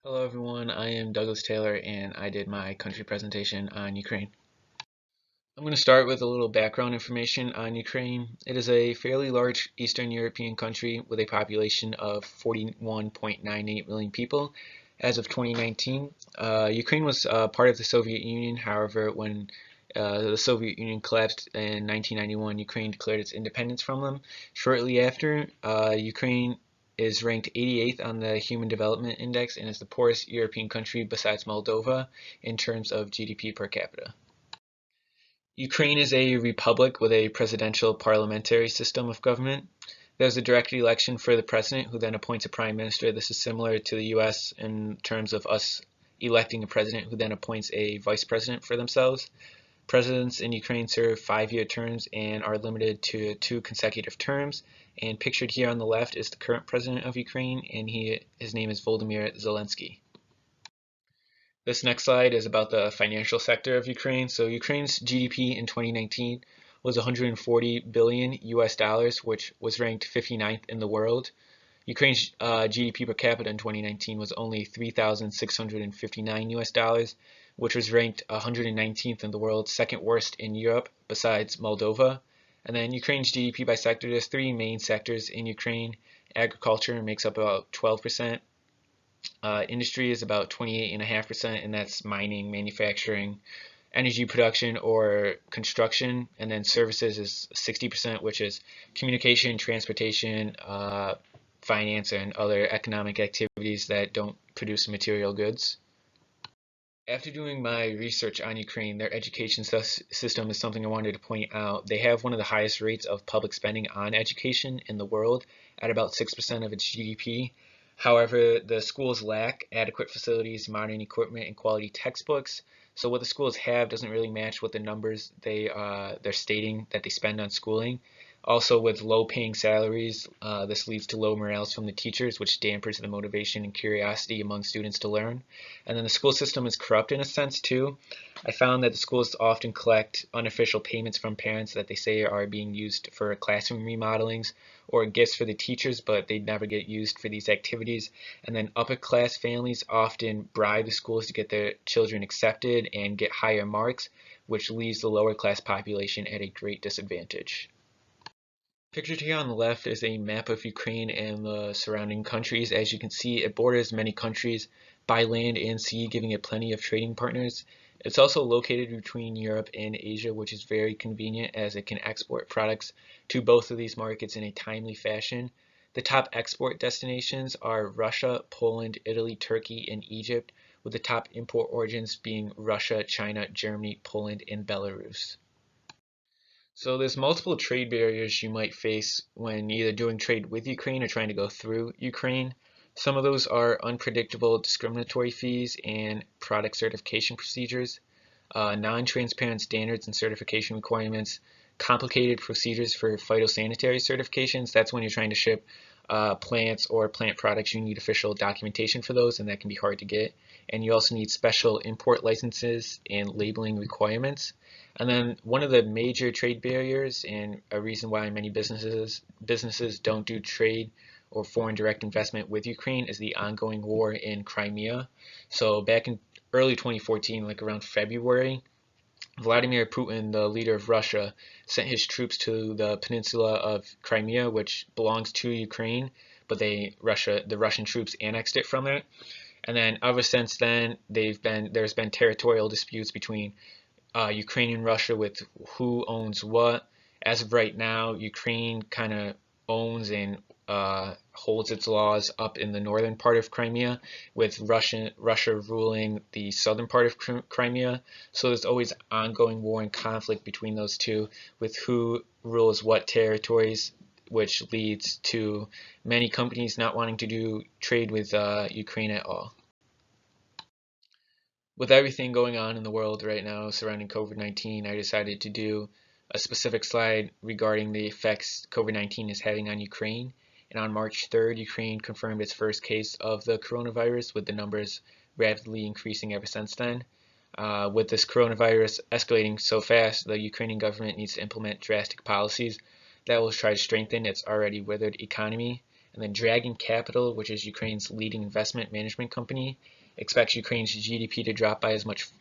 Hello everyone, I am Douglas Taylor and I did my country presentation on Ukraine. I'm going to start with a little background information on Ukraine. It is a fairly large Eastern European country with a population of 41.98 million people as of 2019. Ukraine was part of the Soviet Union. However, when the Soviet Union collapsed in 1991, Ukraine declared its independence from them. Shortly after, Ukraine is ranked 88th on the Human Development Index and is the poorest European country besides Moldova in terms of GDP per capita. Ukraine is a republic with a presidential parliamentary system of government. There's a direct election for the president, who then appoints a prime minister. This is similar to the US in terms of us electing a president who then appoints a vice president for themselves. Presidents in Ukraine serve 5-year terms and are limited to 2 consecutive terms. And pictured here on the left is the current president of Ukraine, and his name is Volodymyr Zelensky. This next slide is about the financial sector of Ukraine. So Ukraine's GDP in 2019 was 140 billion US dollars, which was ranked 59th in the world. Ukraine's GDP per capita in 2019 was only 3,659 US dollars, which was ranked 119th in the world, second worst in Europe besides Moldova. And then Ukraine's GDP by sector, there's 3 main sectors in Ukraine. Agriculture makes up about 12%. Industry is about 28.5%, and that's mining, manufacturing, energy production, or construction. And then services is 60%, which is communication, transportation, finance, and other economic activities that don't produce material goods. After doing my research on Ukraine, their education system is something I wanted to point out. They have one of the highest rates of public spending on education in the world at about 6% of its GDP. However, the schools lack adequate facilities, modern equipment, and quality textbooks. So what the schools have doesn't really match what the numbers they're stating that they spend on schooling. Also, with low-paying salaries, this leads to low morales from the teachers, which dampers the motivation and curiosity among students to learn. And then the school system is corrupt in a sense too. I found that the schools often collect unofficial payments from parents that they say are being used for classroom remodelings or gifts for the teachers, but they never get used for these activities. And then upper class families often bribe the schools to get their children accepted and get higher marks, which leaves the lower class population at a great disadvantage. Pictured here on the left is a map of Ukraine and the surrounding countries. As you can see, it borders many countries by land and sea, giving it plenty of trading partners. It's also located between Europe and Asia, which is very convenient as it can export products to both of these markets in a timely fashion. The top export destinations are Russia, Poland, Italy, Turkey, and Egypt, with the top import origins being Russia, China, Germany, Poland, and Belarus. So there's multiple trade barriers you might face when either doing trade with Ukraine or trying to go through Ukraine. Some of those are unpredictable discriminatory fees and product certification procedures, non-transparent standards and certification requirements, complicated procedures for phytosanitary certifications. That's when you're trying to ship plants or plant products. You need official documentation for those, and that can be hard to get. And you also need special import licenses and labeling requirements. And then one of the major trade barriers and a reason why many businesses don't do trade or foreign direct investment with Ukraine is the ongoing war in Crimea. So back in early 2014, like around February, Vladimir Putin, the leader of Russia, sent his troops to the peninsula of Crimea, which belongs to Ukraine, but the Russian troops annexed it from it. And then ever since then, there's been territorial disputes between Ukraine and Russia with who owns what. As of right now, Ukraine kind of owns and holds its laws up in the northern part of Crimea, with Russia ruling the southern part of Crimea. So there's always ongoing war and conflict between those two, with who rules what territories, which leads to many companies not wanting to do trade with Ukraine at all. With everything going on in the world right now surrounding COVID-19, I decided to do a specific slide regarding the effects COVID-19 is having on Ukraine. And on March 3rd, Ukraine confirmed its first case of the coronavirus, with the numbers rapidly increasing ever since then. With this coronavirus escalating so fast, the Ukrainian government needs to implement drastic policies that will try to strengthen its already withered economy. And then Dragon Capital, which is Ukraine's leading investment management company, expects Ukraine's GDP to drop by as much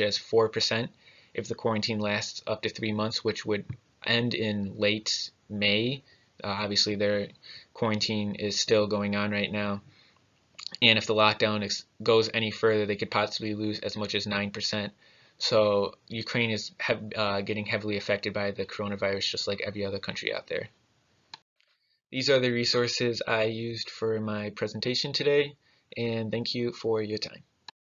as 4% if the quarantine lasts up to 3 months, which would end in late May. Obviously, their quarantine is still going on right now. And if the lockdown goes any further, they could possibly lose as much as 9%. So Ukraine is getting heavily affected by the coronavirus, just like every other country out there. These are the resources I used for my presentation today, and thank you for your time.